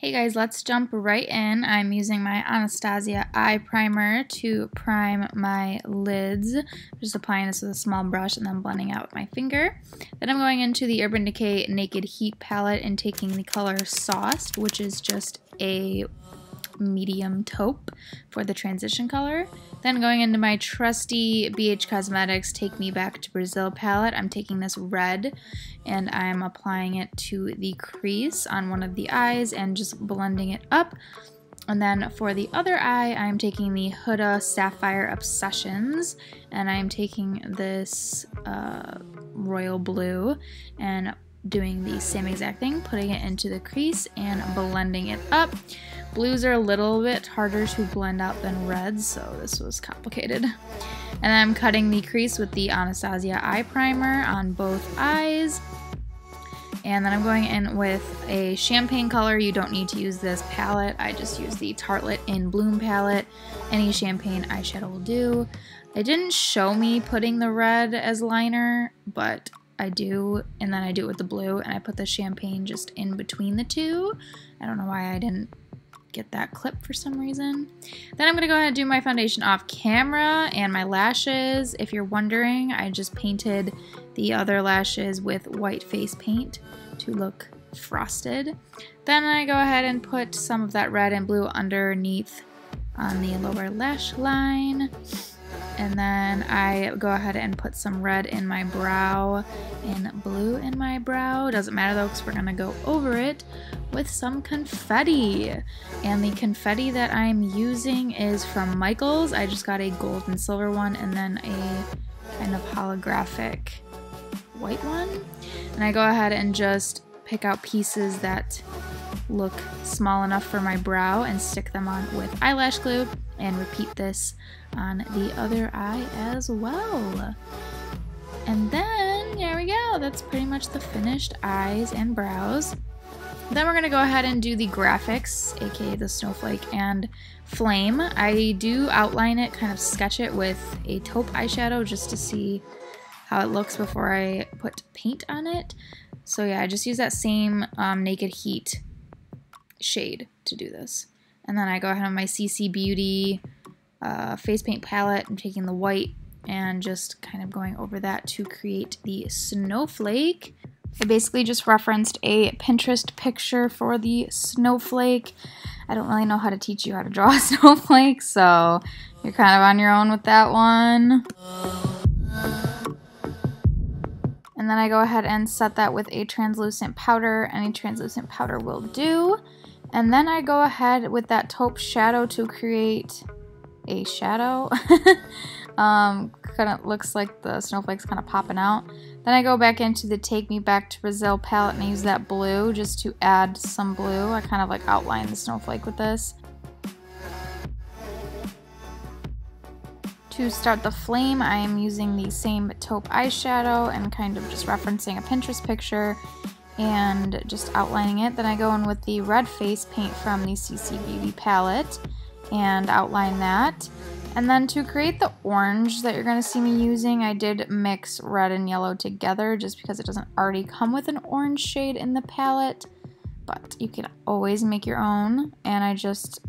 Hey guys, let's jump right in. I'm using my Anasazi eye primer to prime my lids. Just applying this with a small brush and then blending out with my finger. Then I'm going into the Urban Decay Naked Heat palette and taking the color Sauced, which is just a medium taupe for the transition color. Then going into my trusty BH Cosmetics Take Me Back to Brazil palette, I'm taking this red and I'm applying it to the crease on one of the eyes and just blending it up. And then for the other eye, I'm taking the Huda Sapphire Obsessions and I'm taking this royal blue and doing the same exact thing, putting it into the crease and blending it up. Blues are a little bit harder to blend out than reds, so this was complicated. And then I'm cutting the crease with the Anasazi eye primer on both eyes. And then I'm going in with a champagne color. You don't need to use this palette. I just use the Tartelette in Bloom palette. Any champagne eyeshadow will do. It didn't show me putting the red as liner, but I do, and then I do it with the blue, and I put the champagne just in between the two. I don't know why I didn't get that clip for some reason. Then I'm gonna go ahead and do my foundation off camera and my lashes. If you're wondering, I just painted the other lashes with white face paint to look frosted. Then I go ahead and put some of that red and blue underneath on the lower lash line. And then I go ahead and put some red in my brow and blue in my brow. Doesn't matter though, because we're gonna go over it with some confetti. And the confetti that I'm using is from Michaels. I just got a gold and silver one and then a kind of holographic white one. And I go ahead and just pick out pieces that look small enough for my brow and stick them on with eyelash glue and repeat this on the other eye as well. And then there we go, that's pretty much the finished eyes and brows. Then we're gonna go ahead and do the graphics, aka the snowflake and flame. I do outline it, kind of sketch it with a taupe eyeshadow just to see how it looks before I put paint on it. So yeah, I just use that same Naked Heat shade to do this. And then I go ahead on my CC Beauty face paint palette. I'm taking the white and just kind of going over that to create the snowflake. I basically just referenced a Pinterest picture for the snowflake. I don't really know how to teach you how to draw a snowflake, so you're kind of on your own with that one. And then I go ahead and set that with a translucent powder. Any translucent powder will do. And then I go ahead with that taupe shadow to create a shadow. Kind of looks like the snowflake's kind of popping out. Then I go back into the Take Me Back to Brazil palette and I use that blue just to add some blue. I kind of like outline the snowflake with this. To start the flame, I am using the same taupe eyeshadow and kind of just referencing a Pinterest picture and just outlining it. Then I go in with the red face paint from the CC Beauty palette and outline that. And then to create the orange that you're going to see me using, I did mix red and yellow together just because it doesn't already come with an orange shade in the palette, but you can always make your own. And I just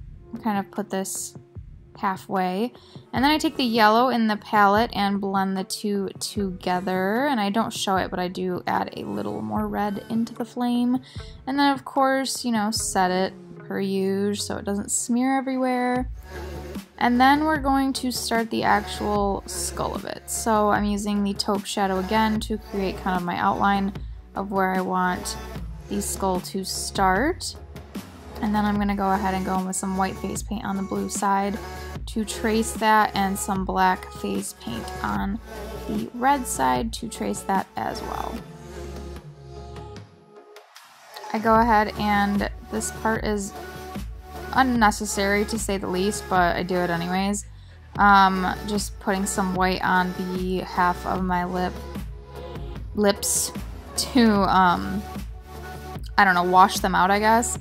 kind of put this halfway. And then I take the yellow in the palette and blend the two together. And I don't show it, but I do add a little more red into the flame. And then of course, you know, set it per usual so it doesn't smear everywhere. And then we're going to start the actual skull of it. So I'm using the taupe shadow again to create kind of my outline of where I want the skull to start. And then I'm going to go ahead and go in with some white face paint on the blue side to trace that and some black face paint on the red side to trace that as well. I go ahead and this part is unnecessary to say the least, but I do it anyways. Just putting some white on the half of my lips to, I don't know, wash them out, I guess.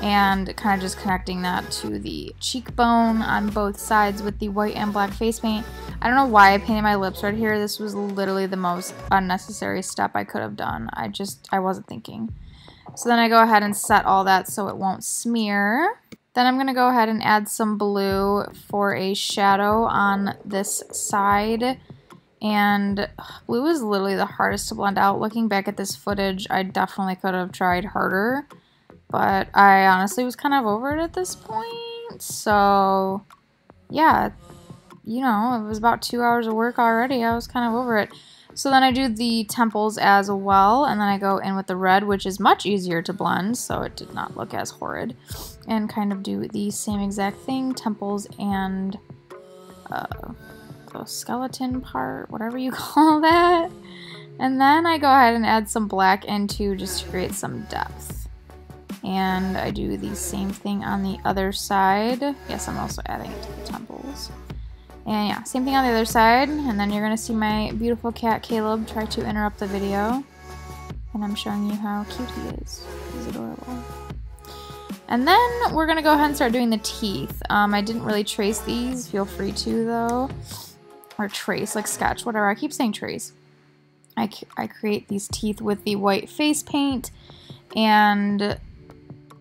And kind of just connecting that to the cheekbone on both sides with the white and black face paint. I don't know why I painted my lips right here. This was literally the most unnecessary step I could have done. I wasn't thinking. So then I go ahead and set all that so it won't smear. Then I'm going to go ahead and add some blue for a shadow on this side. And blue is literally the hardest to blend out. Looking back at this footage, I definitely could have tried harder. But I honestly was kind of over it at this point. So, yeah, you know, it was about 2 hours of work already. I was kind of over it. So then I do the temples as well, and then I go in with the red, which is much easier to blend, so it did not look as horrid. And kind of do the same exact thing, temples and the skeleton part, whatever you call that. And then I go ahead and add some black into just to create some depth. And I do the same thing on the other side. Yes, I'm also adding it to the temples. And yeah, same thing on the other side, and then you're going to see my beautiful cat Caleb try to interrupt the video. And I'm showing you how cute he is. He's adorable. And then we're going to go ahead and start doing the teeth. I didn't really trace these, feel free to though. Or trace, like sketch, whatever. I keep saying trace. I create these teeth with the white face paint, and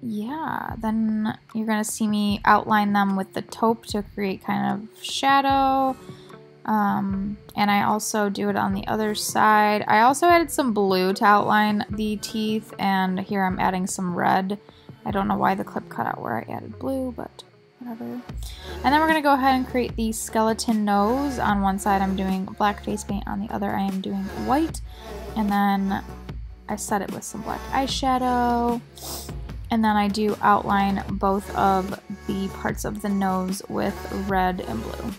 yeah, then you're gonna see me outline them with the taupe to create kind of shadow. And I also do it on the other side. I also added some blue to outline the teeth, and here I'm adding some red. I don't know why the clip cut out where I added blue, but whatever. And then we're gonna go ahead and create the skeleton nose. On one side I'm doing black face paint, on the other I am doing white, and then I set it with some black eyeshadow. And then I do outline both of the parts of the nose with red and blue.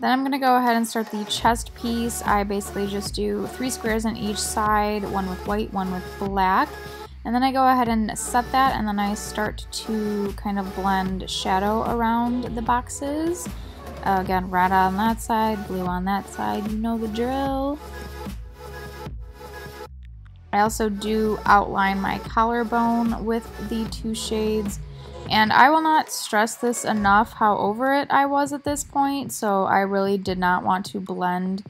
Then I'm going to go ahead and start the chest piece. I basically just do 3 squares on each side, one with white, one with black. And then I go ahead and set that, and then I start to kind of blend shadow around the boxes. Again, red on that side, blue on that side, you know the drill. I also do outline my collarbone with the 2 shades, and I will not stress this enough how over it I was at this point, so I really did not want to blend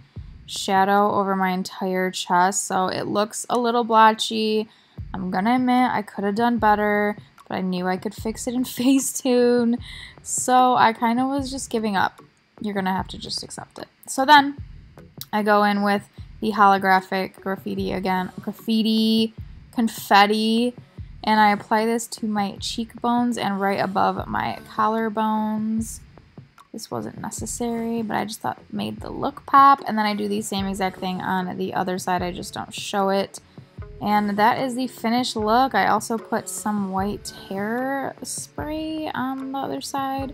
shadow over my entire chest, so it looks a little blotchy. I'm gonna admit I could have done better, but I knew I could fix it in Facetune, so I kind of was just giving up. You're gonna have to just accept it. So then I go in with the holographic confetti, and I apply this to my cheekbones and right above my collarbones. This wasn't necessary, but I just thought it made the look pop. And then I do the same exact thing on the other side, I just don't show it. And that is the finished look. I also put some white hair spray on the other side.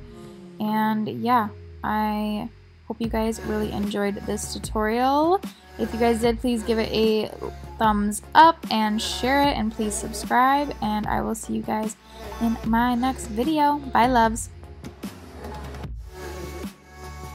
And yeah, I hope you guys really enjoyed this tutorial. If you guys did, please give it a thumbs up and share it, and please subscribe, and I will see you guys in my next video. Bye, loves.